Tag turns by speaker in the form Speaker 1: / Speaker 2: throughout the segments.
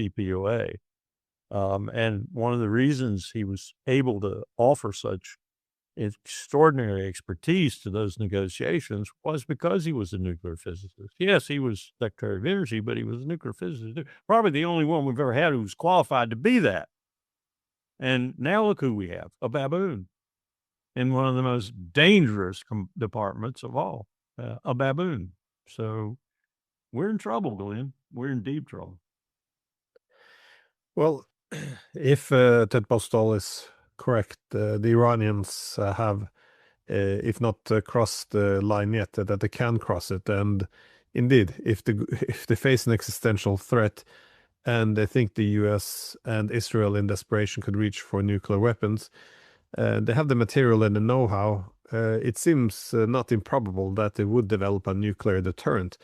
Speaker 1: DPOA. And one of the reasons he was able to offer such extraordinary expertise to those negotiations was because he was a nuclear physicist. Yes, he was Secretary of Energy, but he was a nuclear physicist. Probably the only one we've ever had who was qualified to be that. And now look who we have, a baboon in one of the most dangerous departments of all, a baboon. So we're in trouble, Glenn. We're in deep trouble.
Speaker 2: Well, if Ted Postol is correct, the Iranians have, if not crossed the line yet, that they can cross it. And indeed, if if they face an existential threat, and they think the U.S. and Israel in desperation could reach for nuclear weapons, they have the material and the know-how. It seems not improbable that they would develop a nuclear deterrent.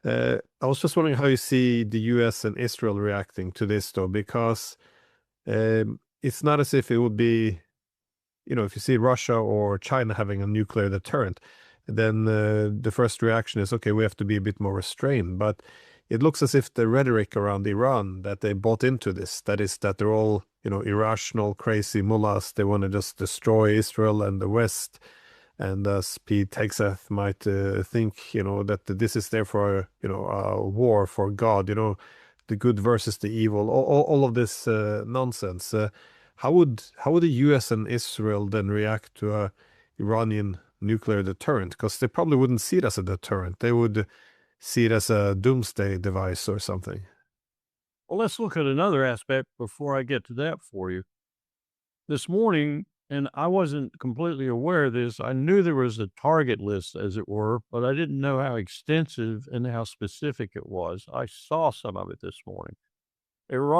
Speaker 2: I was just wondering how you see the US and Israel reacting to this, though, because it's not as if it would be, if you see Russia or China having a nuclear deterrent, then the first reaction is, okay, we have to be a bit more restrained. But it looks as if the rhetoric around Iran that they bought into this, that is, that they're all, irrational, crazy mullahs, they want to just destroy Israel and the West. And as Pete Hegseth might think, that this is therefore, a war for God, the good versus the evil, all of this nonsense. How would the U.S. and Israel then react to a Iranian nuclear deterrent? Because they probably wouldn't see it as a deterrent. They would see it as a doomsday device or something.
Speaker 1: Well, let's look at another aspect before I get to that for you. This morning, and I wasn't completely aware of this, I knew there was a target list, as it were, but I didn't know how extensive and how specific it was. I saw some of it this morning. Iran